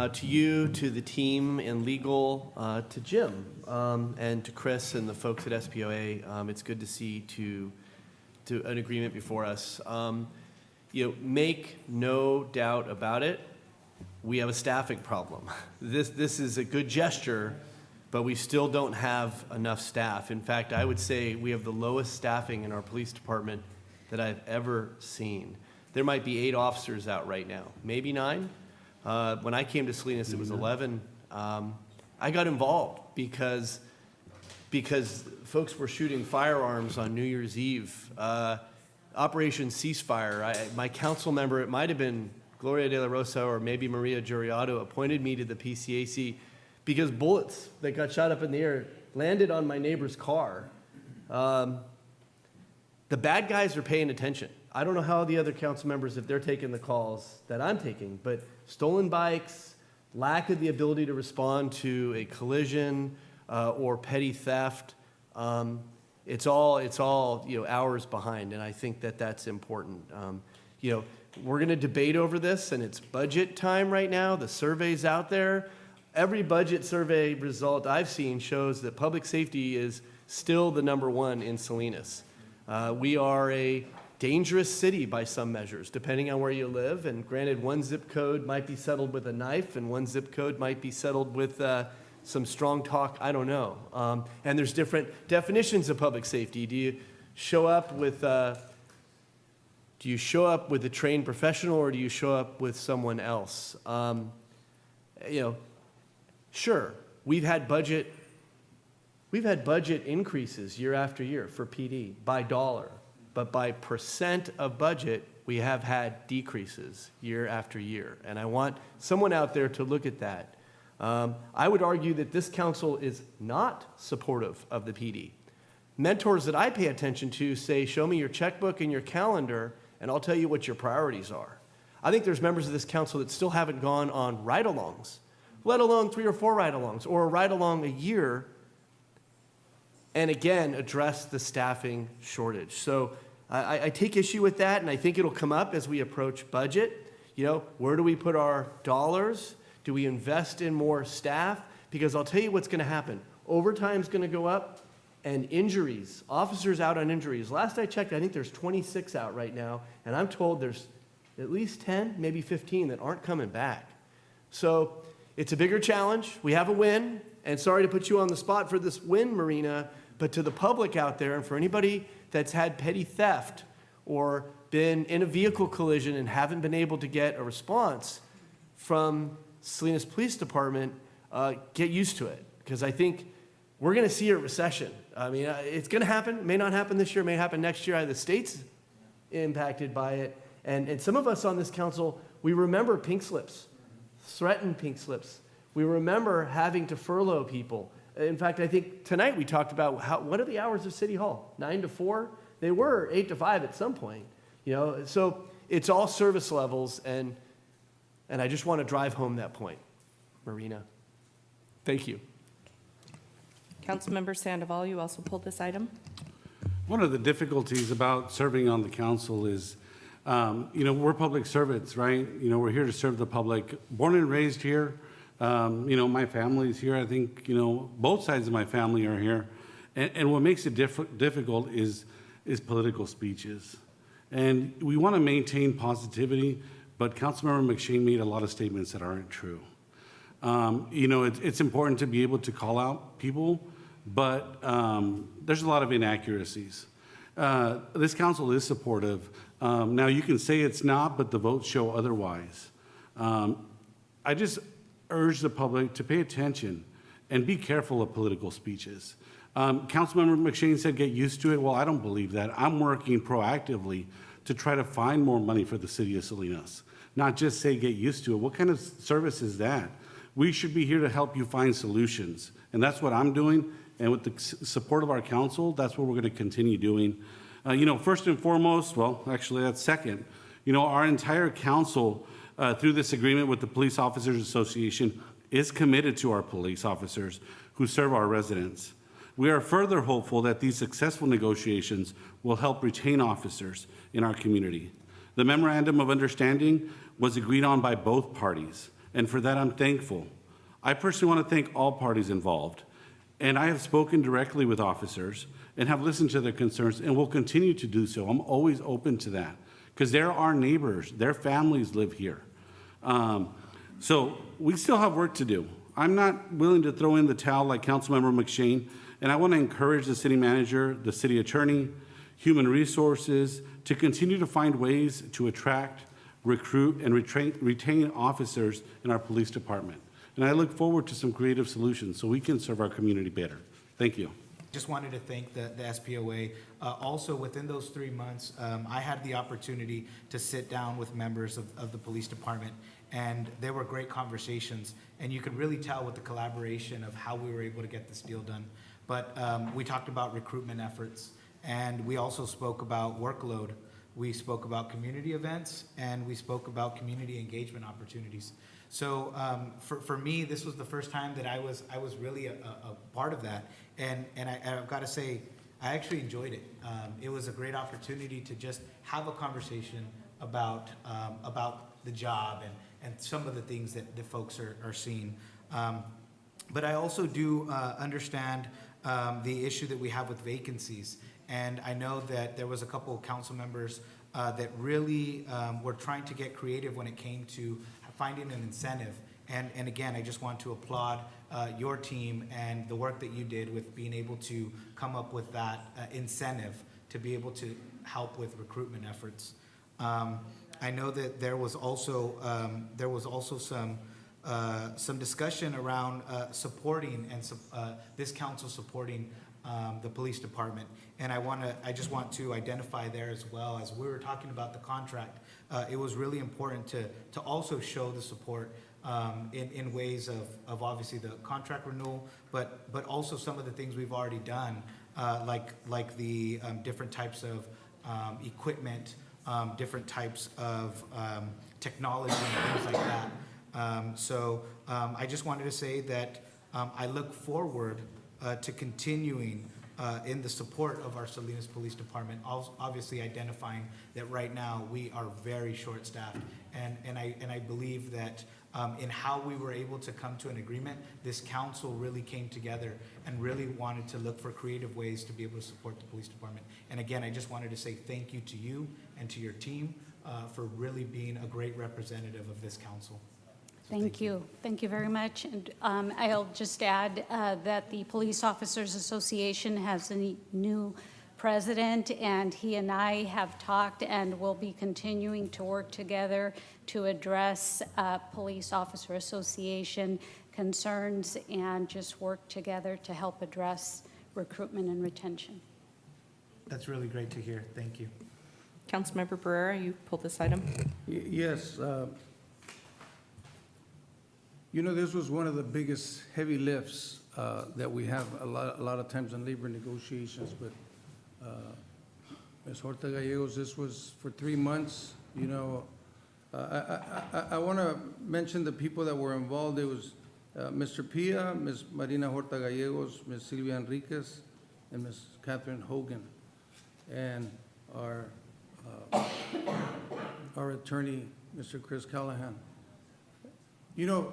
to you, to the team in legal, to Jim, and to Chris and the folks at SPOA. It's good to see to an agreement before us. Make no doubt about it, we have a staffing problem. This is a good gesture, but we still don't have enough staff. In fact, I would say we have the lowest staffing in our police department that I've ever seen. There might be 8 officers out right now, maybe 9. When I came to Salinas, it was 11. I got involved because folks were shooting firearms on New Year's Eve. Operation Ceasefire, my council member, it might have been Gloria de la Rosa or maybe Maria Juriado, appointed me to the PCAC because bullets that got shot up in the air landed on my neighbor's car. The bad guys are paying attention. I don't know how the other council members, if they're taking the calls that I'm taking, but stolen bikes, lack of the ability to respond to a collision or petty theft, it's all hours behind, and I think that that's important. We're going to debate over this, and it's budget time right now. The survey's out there. Every budget survey result I've seen shows that public safety is still the #1 in Salinas. We are a dangerous city by some measures, depending on where you live. And granted, one zip code might be settled with a knife, and one zip code might be settled with some strong talk. I don't know. And there's different definitions of public safety. Do you show up with a trained professional, or do you show up with someone else? Sure, we've had budget increases year after year for PD by dollar, but by percent of budget, we have had decreases year after year. And I want someone out there to look at that. I would argue that this council is not supportive of the PD. Mentors that I pay attention to say, show me your checkbook and your calendar, and I'll tell you what your priorities are. I think there's members of this council that still haven't gone on ride-alongs, let alone 3 or 4 ride-alongs, or a ride-along a year, and again, address the staffing shortage. So I take issue with that, and I think it'll come up as we approach budget. Where do we put our dollars? Do we invest in more staff? Because I'll tell you what's going to happen. Overtime's going to go up, and injuries, officers out on injuries. Last I checked, I think there's 26 out right now, and I'm told there's at least 10, maybe 15 that aren't coming back. So it's a bigger challenge. We have a win, and sorry to put you on the spot for this win, Marina, but to the public out there, and for anybody that's had petty theft or been in a vehicle collision and haven't been able to get a response from Salinas Police Department, get used to it, because I think we're going to see a recession. I mean, it's going to happen. It may not happen this year. It may happen next year. The state's impacted by it. And some of us on this council, we remember pink slips, threatened pink slips. We remember having to furlough people. In fact, I think tonight we talked about what are the hours of City Hall? 9 to 4? They were 8 to 5 at some point. So it's all service levels, and I just want to drive home that point, Marina. Thank you. Councilmember Sandoval, you also pulled this item. One of the difficulties about serving on the council is, we're public servants, right? We're here to serve the public. Born and raised here. My family's here. I think, both sides of my family are here. And what makes it difficult is political speeches. And we want to maintain positivity, but Councilmember McShane made a lot of statements that aren't true. It's important to be able to call out people, but there's a lot of inaccuracies. This council is supportive. Now, you can say it's not, but the votes show otherwise. I just urge the public to pay attention and be careful of political speeches. Councilmember McShane said get used to it. Well, I don't believe that. I'm working proactively to try to find more money for the city of Salinas, not just say get used to it. What kind of service is that? We should be here to help you find solutions, and that's what I'm doing. And with the support of our council, that's what we're going to continue doing. First and foremost, well, actually that's second. Our entire council, through this agreement with the Police Officers Association, is committed to our police officers who serve our residents. We are further hopeful that these successful negotiations will help retain officers in our community. The memorandum of understanding was agreed on by both parties. And for that, I'm thankful. I personally want to thank all parties involved. And I have spoken directly with officers and have listened to their concerns and will continue to do so. I'm always open to that because they're our neighbors. Their families live here. So we still have work to do. I'm not willing to throw in the towel like Councilmember McShane, and I want to encourage the city manager, the city attorney, human resources to continue to find ways to attract, recruit, and retain officers in our police department. And I look forward to some creative solutions so we can serve our community better. Thank you. Just wanted to thank the SPOA. Also, within those 3 months, I had the opportunity to sit down with members of the police department, and there were great conversations, and you could really tell with the collaboration of how we were able to get this deal done. But we talked about recruitment efforts, and we also spoke about workload. We spoke about community events, and we spoke about community engagement opportunities. So for me, this was the first time that I was really a part of that, and I've got to say, I actually enjoyed it. It was a great opportunity to just have a conversation about the job and some of the things that the folks are seeing. But I also do understand the issue that we have with vacancies, and I know that there was a couple of council members that really were trying to get creative when it came to finding an incentive. And again, I just want to applaud your team and the work that you did with being able to come up with that incentive to be able to help with recruitment efforts. I know that there was also some discussion around supporting and this council supporting the police department. And I just want to identify there as well, as we were talking about the contract, it was really important to also show the support in ways of obviously the contract renewal, but also some of the things we've already done, like the different types of equipment, different types of technology and things like that. So I just wanted to say that I look forward to continuing in the support of our Salinas Police Department, obviously identifying that right now we are very short-staffed, and I believe that in how we were able to come to an agreement, this council really came together and really wanted to look for creative ways to be able to support the police department. And again, I just wanted to say thank you to you and to your team for really being a great representative of this council. Thank you. Thank you very much. And I'll just add that the Police Officers Association has a new president, and he and I have talked and will be continuing to work together to address Police Officer Association concerns and just work together to help address recruitment and retention. That's really great to hear. Thank you. Councilmember Barrera, you pulled this item. Yes. You know, this was one of the biggest heavy lifts that we have a lot of times in labor negotiations, but Ms. Horta Gallegos, this was for 3 months. You know, I want to mention the people that were involved. It was Mr. Pia, Ms. Marina Horta Gallegos, Ms. Silvia Enriquez, and Ms. Catherine Hogan, and our attorney, Mr. Chris Callahan. You know,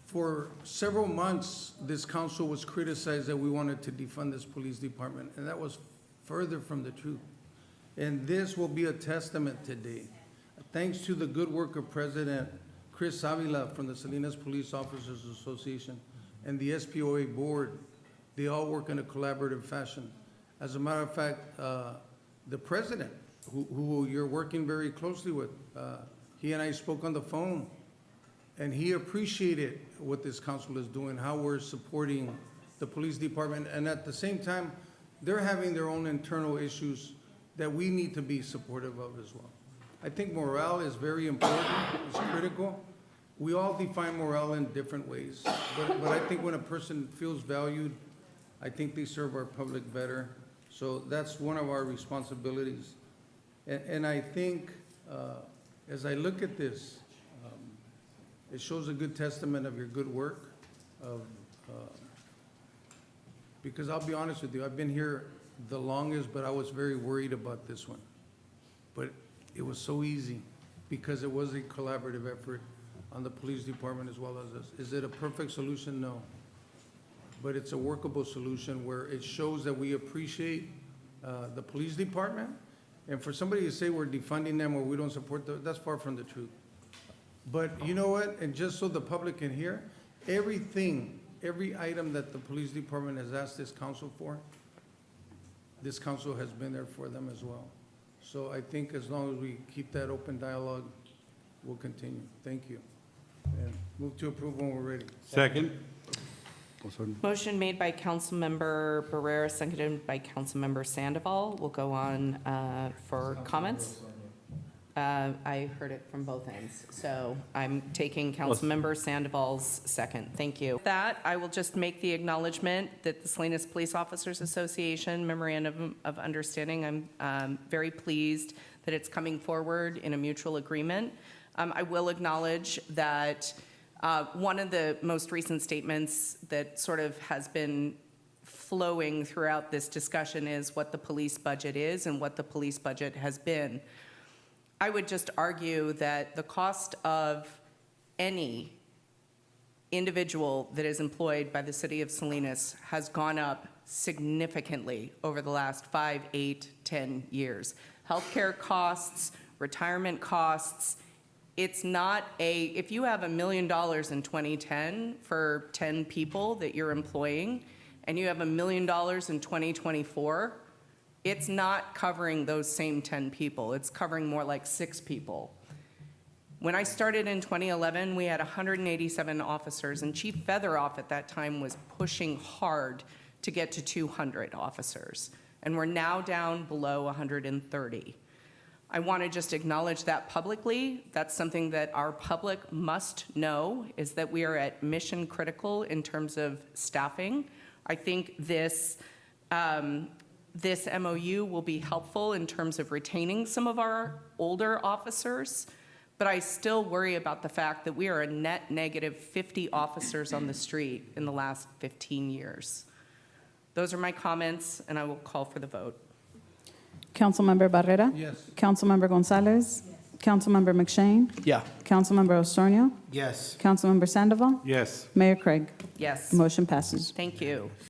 for several months, this council was criticized that we wanted to defund this police department, and that was further from the truth. And this will be a testament today. Thanks to the good work of President Chris Avila from the Salinas Police Officers Association and the SPOA board, they all work in a collaborative fashion. As a matter of fact, the president, who you're working very closely with, he and I spoke on the phone, and he appreciated what this council is doing, how we're supporting the police department. And at the same time, they're having their own internal issues that we need to be supportive of as well. I think morale is very important, it's critical. We all define morale in different ways, but I think when a person feels valued, I think they serve our public better. So that's one of our responsibilities. And I think as I look at this, it shows a good testament of your good work. Because I'll be honest with you, I've been here the longest, but I was very worried about this one. But it was so easy because it was a collaborative effort on the police department as well as us. Is it a perfect solution? No. But it's a workable solution where it shows that we appreciate the police department. And for somebody to say we're defunding them or we don't support them, that's far from the truth. But you know what? And just so the public can hear, every item that the police department has asked this council for, this council has been there for them as well. So I think as long as we keep that open dialogue, we'll continue. Thank you. And move to approve when we're ready. Second. Motion made by Councilmember Barrera, seconded by Councilmember Sandoval. We'll go on for comments. I heard it from both ends, so I'm taking Councilmember Sandoval's second. Thank you. With that, I will just make the acknowledgement that the Salinas Police Officers Association Memorandum of Understanding, I'm very pleased that it's coming forward in a mutual agreement. I will acknowledge that one of the most recent statements that sort of has been flowing throughout this discussion is what the police budget is and what the police budget has been. I would just argue that the cost of any individual that is employed by the city of Salinas has gone up significantly over the last 5, 8, 10 years. Healthcare costs, retirement costs. It's not if you have $1 million in 2010 for 10 people that you're employing, and you have $1 million in 2024, it's not covering those same 10 people. It's covering more like 6 people. When I started in 2011, we had 187 officers, and Chief Featheroff at that time was pushing hard to get to 200 officers, and we're now down below 130. I want to just acknowledge that publicly. That's something that our public must know, is that we are at mission critical in terms of staffing. I think this MOU will be helpful in terms of retaining some of our older officers, but I still worry about the fact that we are a net negative 50 officers on the street in the last 15 years. Those are my comments, and I will call for the vote. Councilmember Barrera? Yes. Councilmember Gonzalez? Councilmember McShane? Yeah. Councilmember Osornio? Yes. Councilmember Sandoval? Yes. Mayor Craig? Yes, Motion passes. thank you.